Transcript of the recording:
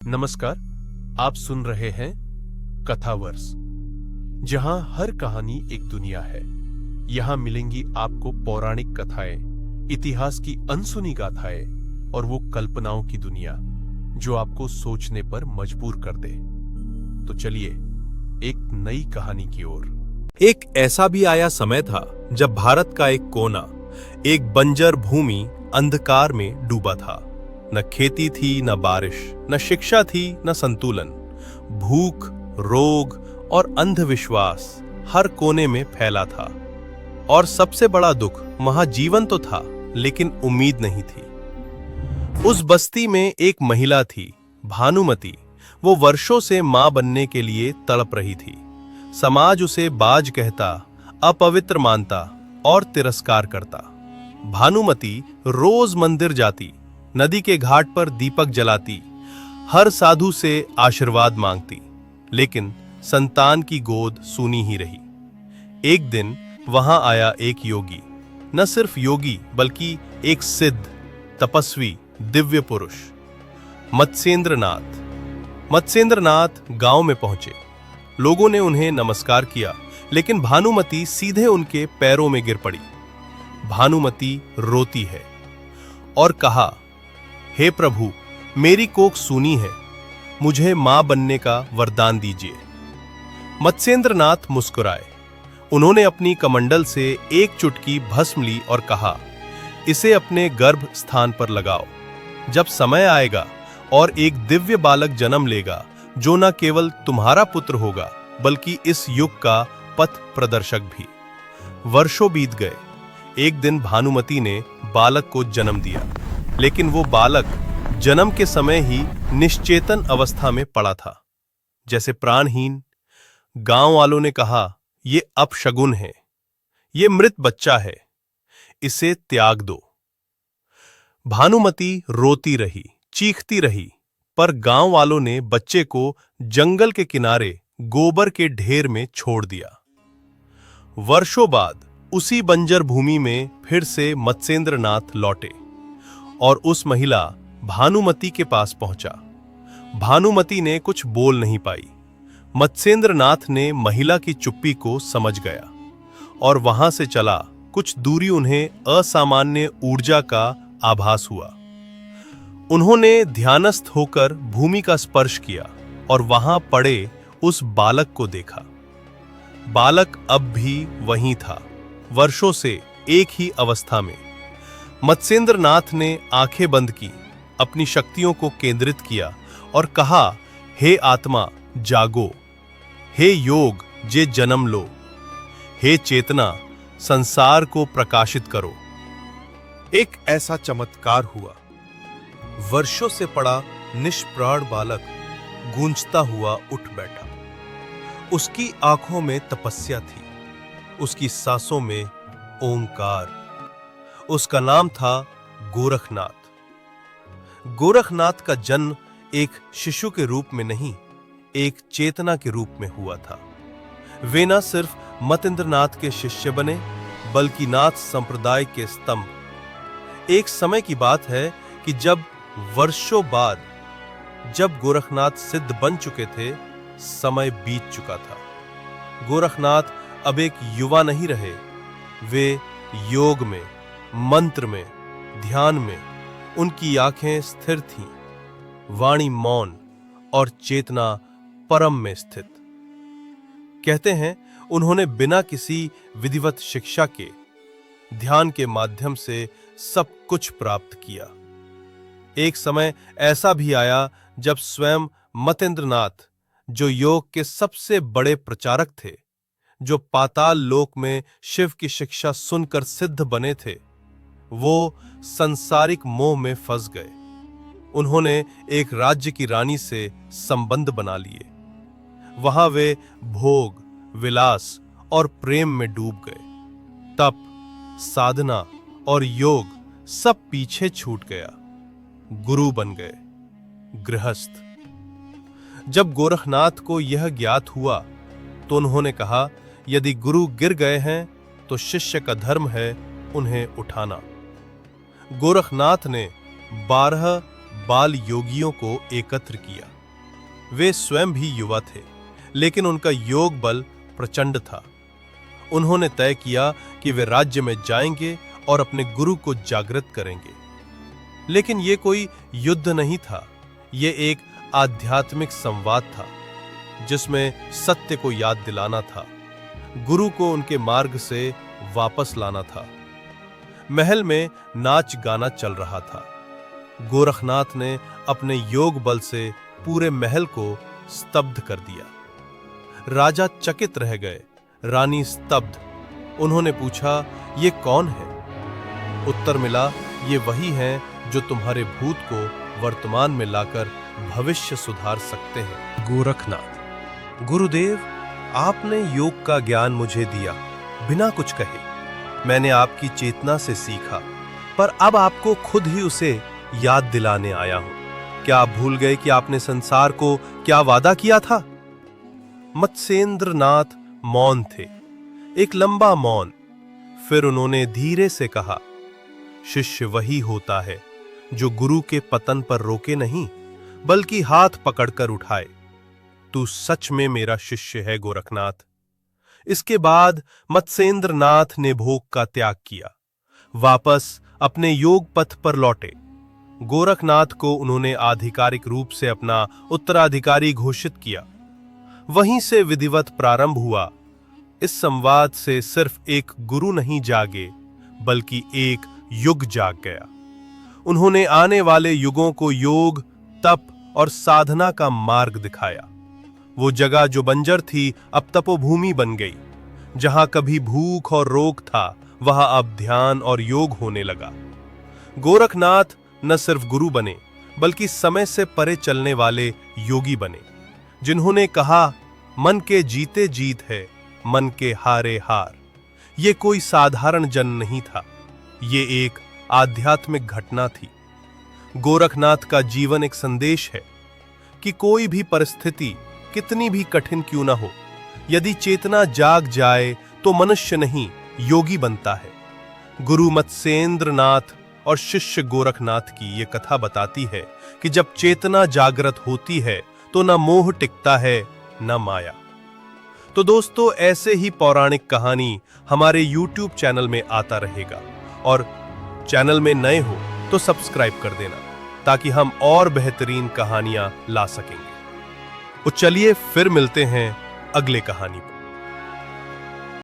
नमस्कार। आप सुन रहे हैं कथावर्स, जहां हर कहानी एक दुनिया है। यहां मिलेंगी आपको पौराणिक कथाएं, इतिहास की अनसुनी गाथाएं और वो कल्पनाओं की दुनिया जो आपको सोचने पर मजबूर कर दे। तो चलिए एक नई कहानी की ओर। एक ऐसा भी आया समय था जब भारत का एक कोना, एक बंजर भूमि अंधकार में डूबा था। न खेती थी, न बारिश, न शिक्षा थी, न संतुलन। भूख, रोग और अंधविश्वास हर कोने में फैला था। और सबसे बड़ा दुख, वहां जीवन तो था लेकिन उम्मीद नहीं थी। उस बस्ती में एक महिला थी, भानुमती। वो वर्षों से मां बनने के लिए तड़प रही थी। समाज उसे बाज कहता, अपवित्र मानता और तिरस्कार करता। भानुमती रोज मंदिर जाती, नदी के घाट पर दीपक जलाती, हर साधु से आशीर्वाद मांगती, लेकिन संतान की गोद सूनी ही रही। एक दिन वहां आया एक योगी, न सिर्फ योगी बल्कि एक सिद्ध, तपस्वी, दिव्य पुरुष, मत्स्येंद्रनाथ। मत्स्येंद्रनाथ गांव में पहुंचे। लोगों ने उन्हें नमस्कार किया, लेकिन भानुमती सीधे उनके पैरों में गिर पड़ी। भानुमती रोती है और कहा, हे प्रभु, मेरी कोख सूनी है, मुझे मां बनने का वरदान दीजिए। मत्स्येंद्रनाथ मुस्कुराए। उन्होंने अपनी कमंडल से एक चुटकी भस्म ली और कहा, इसे अपने गर्भ स्थान पर लगाओ। जब समय आएगा और एक दिव्य बालक जन्म लेगा, जो न केवल तुम्हारा पुत्र होगा बल्कि इस युग का पथ प्रदर्शक भी। वर्षों बीत गए। एक दिन भानुमती ने बालक को जन्म दिया, लेकिन वो बालक जन्म के समय ही निश्चेतन अवस्था में पड़ा था, जैसे प्राणहीन। गांव वालों ने कहा, ये अपशगुन है, ये मृत बच्चा है, इसे त्याग दो। भानुमती रोती रही, चीखती रही, पर गांव वालों ने बच्चे को जंगल के किनारे गोबर के ढेर में छोड़ दिया। वर्षों बाद उसी बंजर भूमि में फिर से मत्स्येंद्रनाथ लौटे और उस महिला भानुमती के पास पहुंचा। भानुमती ने कुछ बोल नहीं पाई। मत्स्येंद्रनाथ ने महिला की चुप्पी को समझ गया और वहां से चला। कुछ दूरी उन्हें असामान्य ऊर्जा का आभास हुआ। उन्होंने ध्यानस्थ होकर भूमि का स्पर्श किया और वहां पड़े उस बालक को देखा। बालक अब भी वहीं था, वर्षों से एक ही अवस्था में। मत्स्येंद्रनाथ ने आंखें बंद की, अपनी शक्तियों को केंद्रित किया और कहा, हे आत्मा जागो, हे योग जे जन्म लो, हे चेतना संसार को प्रकाशित करो। एक ऐसा चमत्कार हुआ। वर्षों से पड़ा निष्प्राण बालक गूंजता हुआ उठ बैठा। उसकी आंखों में तपस्या थी, उसकी सांसों में ओंकार। उसका नाम था गोरखनाथ। गोरखनाथ का जन्म एक शिशु के रूप में नहीं, एक चेतना के रूप में हुआ था। वे न सिर्फ मत्स्येंद्रनाथ के शिष्य बने, बल्कि नाथ संप्रदाय के स्तंभ। एक समय की बात है कि जब वर्षों बाद जब गोरखनाथ सिद्ध बन चुके थे, समय बीत चुका था। गोरखनाथ अब एक युवा नहीं रहे। वे योग में, मंत्र में, ध्यान में। उनकी आंखें स्थिर थीं, वाणी मौन और चेतना परम में स्थित। कहते हैं, उन्होंने बिना किसी विधिवत शिक्षा के ध्यान के माध्यम से सब कुछ प्राप्त किया। एक समय ऐसा भी आया जब स्वयं मत्स्येंद्रनाथ, जो योग के सबसे बड़े प्रचारक थे, जो पाताल लोक में शिव की शिक्षा सुनकर सिद्ध बने थे, वो संसारिक मोह में फंस गए। उन्होंने एक राज्य की रानी से संबंध बना लिए। वहां वे भोग, विलास और प्रेम में डूब गए। तप, साधना और योग सब पीछे छूट गया। गुरु बन गए, गृहस्थ। जब गोरखनाथ को यह ज्ञात हुआ तो उन्होंने कहा, यदि गुरु गिर गए हैं तो शिष्य का धर्म है उन्हें उठाना। गोरखनाथ ने 12 बाल योगियों को एकत्र किया। वे स्वयं भी युवा थे, लेकिन उनका योग बल प्रचंड था। उन्होंने तय किया कि वे राज्य में जाएंगे और अपने गुरु को जागृत करेंगे। लेकिन यह कोई युद्ध नहीं था, यह एक आध्यात्मिक संवाद था जिसमें सत्य को याद दिलाना था, गुरु को उनके मार्ग से वापस लाना था। महल में नाच गाना चल रहा था। गोरखनाथ ने अपने योग बल से पूरे महल को स्तब्ध कर दिया। राजा चकित रह गए, रानी स्तब्ध। उन्होंने पूछा, ये कौन है? उत्तर मिला, ये वही हैं जो तुम्हारे भूत को वर्तमान में लाकर भविष्य सुधार सकते हैं। गोरखनाथ, गुरुदेव, आपने योग का ज्ञान मुझे दिया बिना कुछ कहे। मैंने आपकी चेतना से सीखा, पर अब आपको खुद ही उसे याद दिलाने आया हूं। क्या आप भूल गए कि आपने संसार को क्या वादा किया था? मत्स्येंद्र नाथ मौन थे, एक लंबा मौन। फिर उन्होंने धीरे से कहा, शिष्य वही होता है जो गुरु के पतन पर रोके नहीं, बल्कि हाथ पकड़कर उठाए। तू सच में मेरा शिष्य है गोरखनाथ। इसके बाद मत्स्येंद्र नाथ ने भोग का त्याग किया, वापस अपने योग पथ पर लौटे। गोरखनाथ को उन्होंने आधिकारिक रूप से अपना उत्तराधिकारी घोषित किया। वहीं से विधिवत प्रारंभ हुआ। इस संवाद से सिर्फ एक गुरु नहीं जागे, बल्कि एक युग जाग गया। उन्होंने आने वाले युगों को योग, तप और साधना का मार्ग दिखाया। वो जगह जो बंजर थी अब तपोभूमि बन गई। जहां कभी भूख और रोग था, वहां अब ध्यान और योग होने लगा। गोरखनाथ न सिर्फ गुरु बने, बल्कि समय से परे चलने वाले योगी बने, जिन्होंने कहा, मन के जीते जीत है, मन के हारे हार। ये कोई साधारण जन्म नहीं था, ये एक आध्यात्मिक घटना थी। गोरखनाथ का जीवन एक संदेश है कि कोई भी परिस्थिति कितनी भी कठिन क्यों ना हो, यदि चेतना जाग जाए तो मनुष्य नहीं, योगी बनता है। गुरु मत्स्येंद्र नाथ और शिष्य गोरखनाथ की ये कथा बताती है कि जब चेतना जागृत होती है तो न मोह टिकता है, न माया। तो दोस्तों, ऐसे ही पौराणिक कहानी हमारे YouTube चैनल में आता रहेगा, और चैनल में नए हो तो सब्सक्राइब कर देना, ताकि हम और बेहतरीन कहानियां ला सकेंगे। तो चलिए फिर मिलते हैं अगले कहानी पर।